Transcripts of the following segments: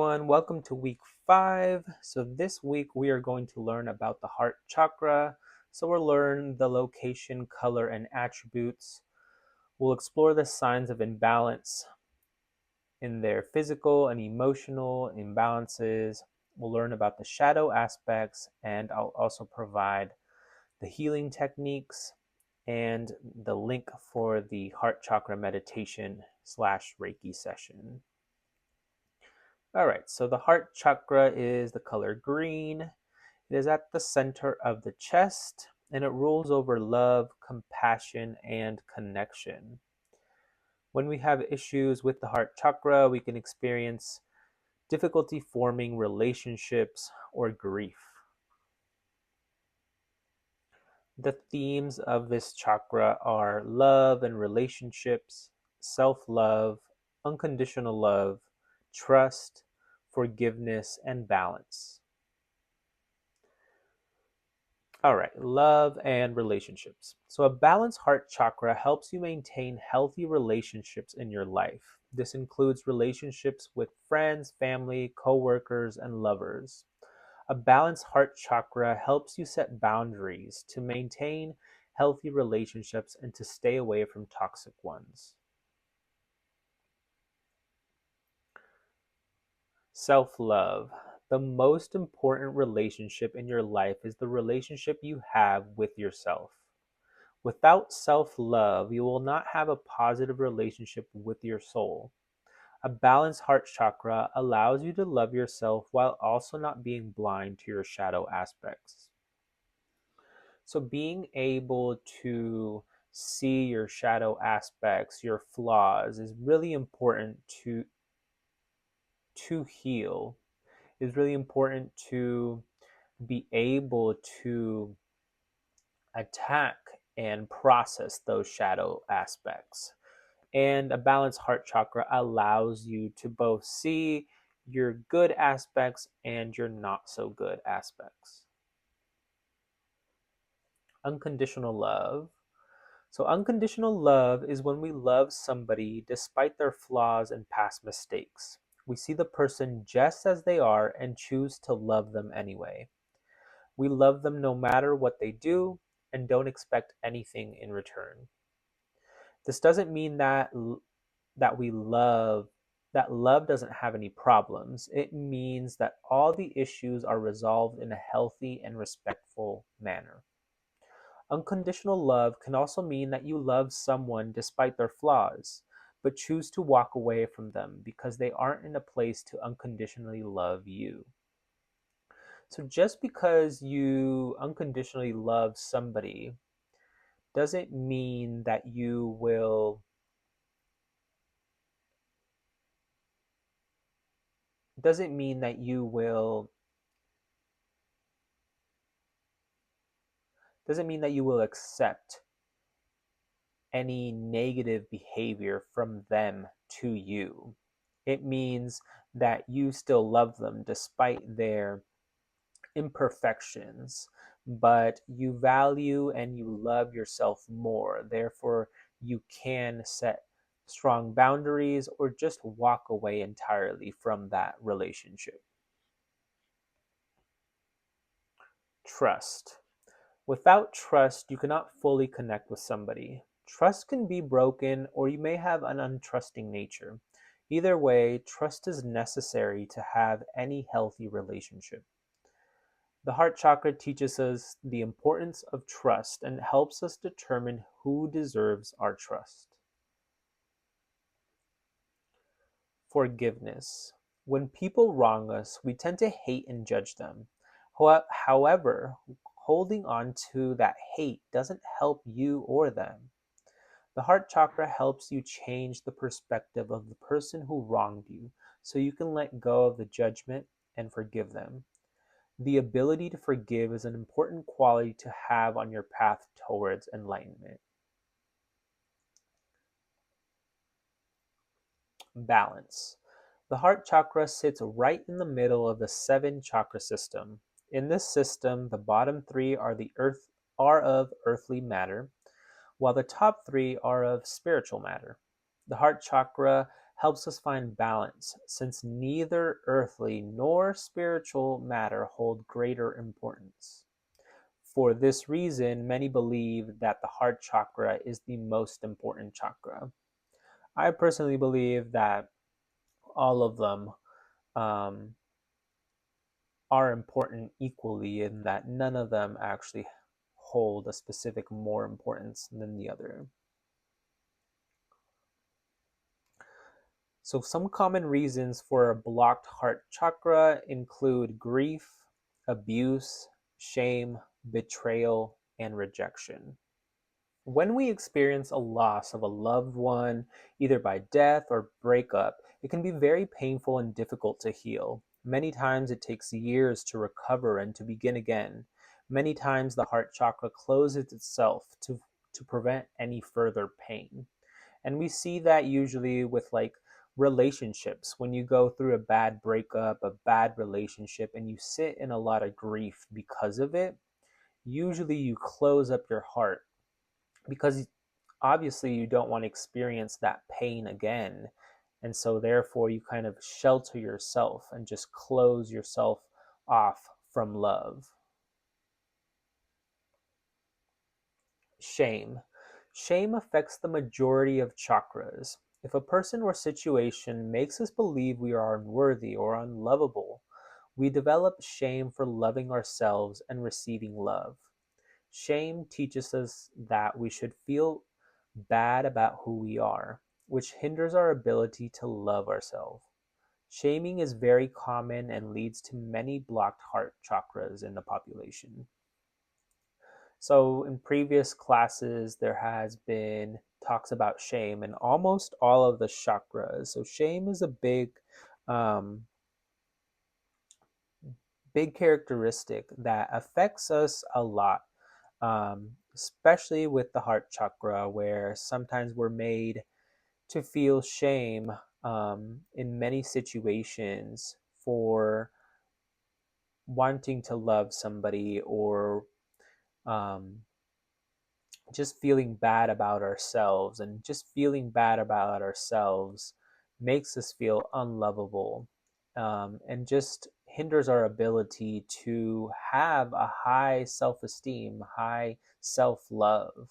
Everyone, welcome to week 5. So this week we are going to learn about the heart chakra. So we'll learn the location, color, and attributes. We'll explore the signs of imbalance in their physical and emotional imbalances. We'll learn about the shadow aspects, and I'll also provide the healing techniques and the link for the heart chakra meditation / Reiki session. All right, so the heart chakra is the color green. It is at the center of the chest, and it rules over love, compassion, and connection. When we have issues with the heart chakra, we can experience difficulty forming relationships or grief. The themes of this chakra are love and relationships, self-love, unconditional love, trust, forgiveness, and balance. All right, love and relationships. So, a balanced heart chakra helps you maintain healthy relationships in your life. This includes relationships with friends, family, coworkers, and lovers. A balanced heart chakra helps you set boundaries to maintain healthy relationships and to stay away from toxic ones. Self-love. The most important relationship in your life is the relationship you have with yourself. Without self-love, you will not have a positive relationship with your soul. A balanced heart chakra allows you to love yourself while also not being blind to your shadow aspects. So being able to see your shadow aspects, your flaws, is really important to heal. Is really important to be able to attack and process those shadow aspects. And a balanced heart chakra allows you to both see your good aspects and your not so good aspects. Unconditional love. So, unconditional love is when we love somebody despite their flaws and past mistakes. We see the person just as they are and choose to love them anyway. We love them no matter what they do and don't expect anything in return. This doesn't mean that we love that love doesn't have any problems. It means that all the issues are resolved in a healthy and respectful manner. Unconditional love can also mean that you love someone despite their flaws, but choose to walk away from them because they aren't in a place to unconditionally love you. So just because you unconditionally love somebody doesn't mean that you will doesn't mean that you will doesn't mean that you will accept any negative behavior from them to you. It means that you still love them despite their imperfections, but you value and you love yourself more. Therefore, you can set strong boundaries or just walk away entirely from that relationship. Trust. Without trust, you cannot fully connect with somebody. Trust can be broken, or you may have an untrusting nature. Either way, trust is necessary to have any healthy relationship. The heart chakra teaches us the importance of trust and helps us determine who deserves our trust. Forgiveness. When people wrong us, we tend to hate and judge them. However, holding on to that hate doesn't help you or them. The heart chakra helps you change the perspective of the person who wronged you so you can let go of the judgment and forgive them. The ability to forgive is an important quality to have on your path towards enlightenment. Balance. The heart chakra sits right in the middle of the 7 chakra system. In this system, the bottom 3 are of earthly matter, while the top 3 are of spiritual matter. The heart chakra helps us find balance, since neither earthly nor spiritual matter hold greater importance. For this reason, many believe that the heart chakra is the most important chakra. I personally believe that all of them um, are important equally, in that none of them actually hold a specific more importance than the other. So, some common reasons for a blocked heart chakra include grief, abuse, shame, betrayal, and rejection. When we experience a loss of a loved one, either by death or breakup, it can be very painful and difficult to heal. Many times it takes years to recover and to begin again. Many times the heart chakra closes itself to prevent any further pain. And we see that usually with like relationships. When you go through a bad breakup, a bad relationship, and you sit in a lot of grief because of it, usually you close up your heart because obviously you don't want to experience that pain again. And so therefore you kind of shelter yourself and just close yourself off from love. Shame. Shame affects the majority of chakras. If a person or situation makes us believe we are unworthy or unlovable, we develop shame for loving ourselves and receiving love. Shame teaches us that we should feel bad about who we are, which hinders our ability to love ourselves. Shaming is very common and leads to many blocked heart chakras in the population. So, in previous classes, there has been talks about shame in almost all of the chakras. So, shame is a um, big characteristic that affects us a lot, especially with the heart chakra, where sometimes we're made to feel shame in many situations for wanting to love somebody, or um, just feeling bad about ourselves. And just feeling bad about ourselves makes us feel unlovable, and just hinders our ability to have a high self esteem, high self love.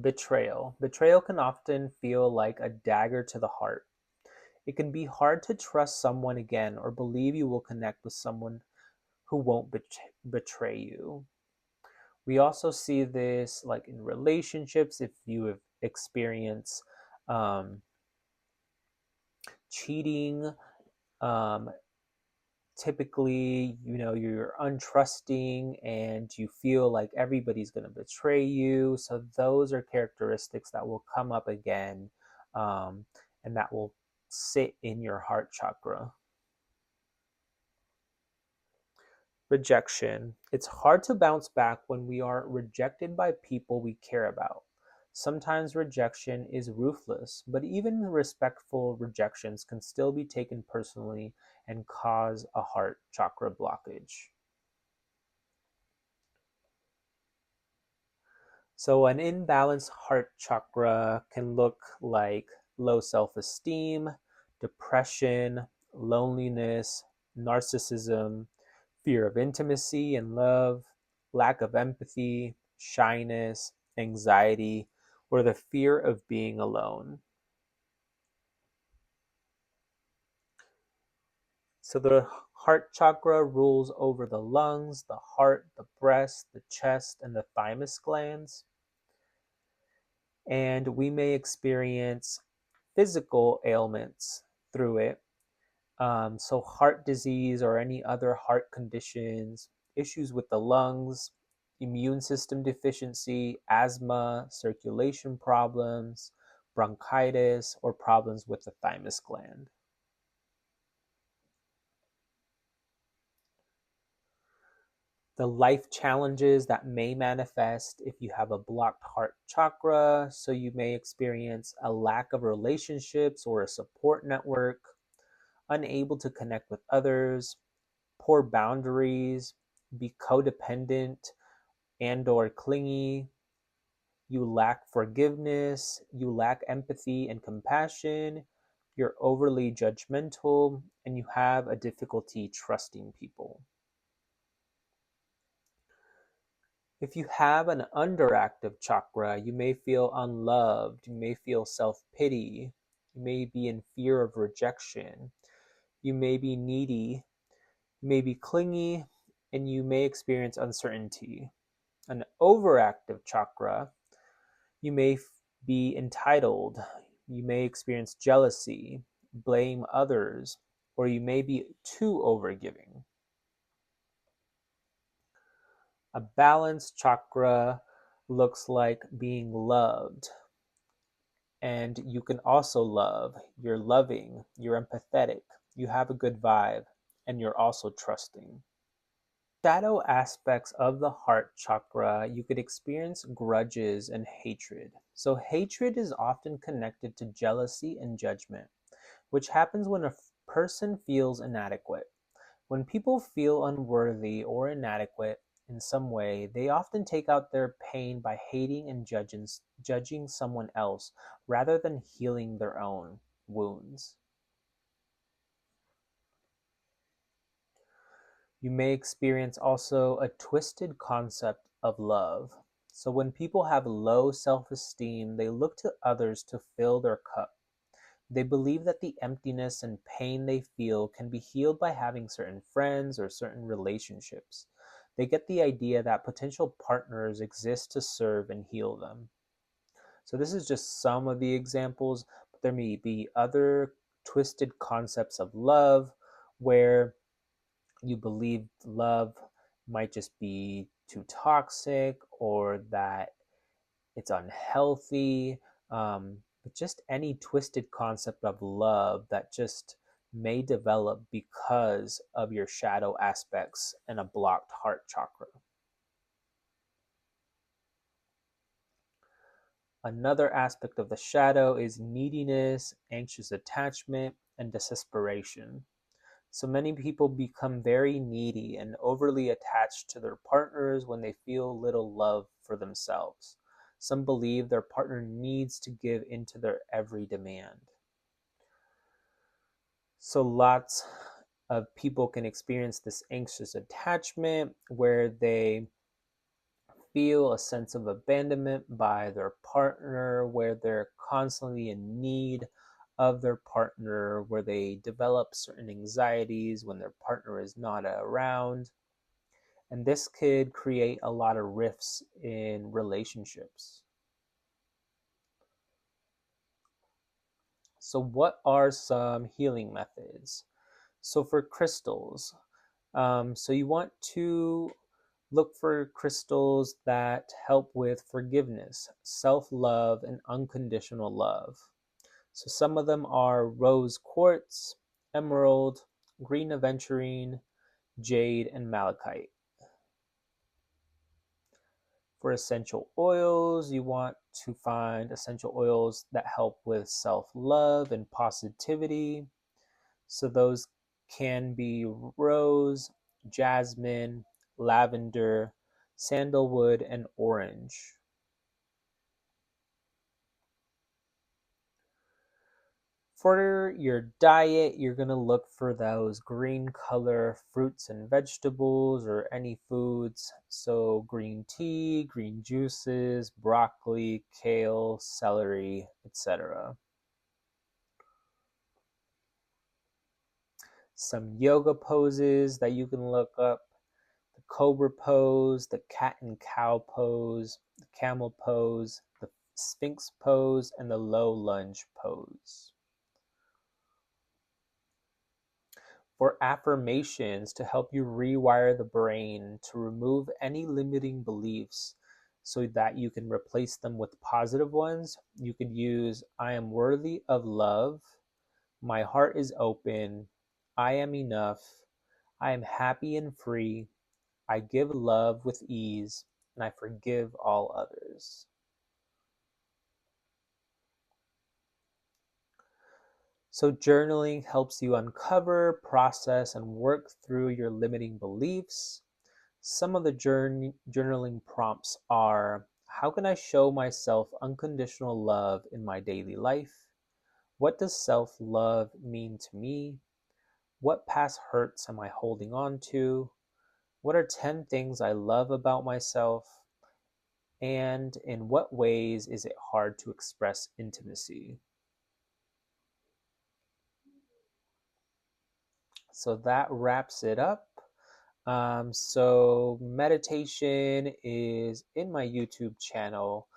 Betrayal. Betrayal can often feel like a dagger to the heart. It can be hard to trust someone again or believe you will connect with someone who won't betray you. We also see this like in relationships. If you have experienced um, cheating, um, typically, you're untrusting and you feel like everybody's going to betray you. So those are characteristics that will come up again, um, and that will sit in your heart chakra. Rejection. It's hard to bounce back when we are rejected by people we care about. Sometimes rejection is ruthless, but even respectful rejections can still be taken personally and cause a heart chakra blockage. So, an imbalanced heart chakra can look like low self esteem, depression, loneliness, narcissism, fear of intimacy and love, lack of empathy, shyness, anxiety, or the fear of being alone. So, the heart chakra rules over the lungs, the heart, the breast, the chest, and the thymus glands. And we may experience physical ailments through it. So, heart disease or any other heart conditions, issues with the lungs, immune system deficiency, asthma, circulation problems, bronchitis, or problems with the thymus gland. The life challenges that may manifest if you have a blocked heart chakra. So, you may experience a lack of relationships or a support network, unable to connect with others, poor boundaries, be codependent and or clingy. You lack forgiveness, you lack empathy and compassion, you're overly judgmental, and you have a difficulty trusting people. If you have an underactive chakra, you may feel unloved, you may feel self pity, you may be in fear of rejection, you may be needy, you may be clingy, and you may experience uncertainty. An overactive chakra, you may be entitled, you may experience jealousy, blame others, or you may be too overgiving. A balanced chakra looks like being loved, and you can also love. You're loving, you're empathetic, you have a good vibe, and you're also trusting. Shadow aspects of the heart chakra, you could experience grudges and hatred. So, hatred is often connected to jealousy and judgment, which happens when a person feels inadequate. When people feel unworthy or inadequate in some way, they often take out their pain by hating and judging someone else rather than healing their own wounds. You may experience also a twisted concept of love. So when people have low self-esteem, they look to others to fill their cup. They believe that the emptiness and pain they feel can be healed by having certain friends or certain relationships. They get the idea that potential partners exist to serve and heal them. So this is just some of the examples, but there may be other twisted concepts of love where you believe love might just be too toxic or that it's unhealthy, but just any twisted concept of love that just may develop because of your shadow aspects and a blocked heart chakra. Another aspect of the shadow is neediness, anxious attachment, and desperation. So many people become very needy and overly attached to their partners when they feel little love for themselves. Some believe their partner needs to give into their every demand. So lots of people can experience this anxious attachment where they feel a sense of abandonment by their partner, where they're constantly in need of their partner, where they develop certain anxieties when their partner is not around. And this could create a lot of rifts in relationships. So, what are some healing methods? So, for crystals, so you want to look for crystals that help with forgiveness, self love, and unconditional love. So some of them are rose quartz, emerald, green aventurine, jade, and malachite. For essential oils, you want to find essential oils that help with self love and positivity. So those can be rose, jasmine, lavender, sandalwood, and orange. For your diet, you're going to look for those green color fruits and vegetables or any foods. So, green tea, green juices, broccoli, kale, celery, etc. Some yoga poses that you can look up: the cobra pose, the cat and cow pose, the camel pose, the sphinx pose, and the low lunge pose. For affirmations to help you rewire the brain to remove any limiting beliefs so that you can replace them with positive ones, you could use I am worthy of love, my heart is open, I am enough, I am happy and free, I give love with ease, and I forgive all others. So, journaling helps you uncover, process, and work through your limiting beliefs. Some of the journaling prompts are: How can I show myself unconditional love in my daily life? What does self love mean to me? What past hurts am I holding on to? What are 10 things I love about myself? And in what ways is it hard to express intimacy? So that wraps it up. So meditation is in my YouTube channel,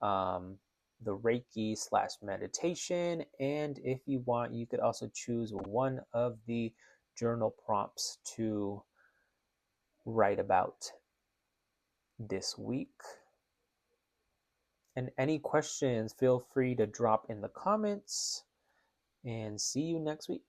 the Reiki slash meditation. And if you want, you could also choose one of the journal prompts to write about this week. And any questions, feel free to drop in the comments, and see you next week.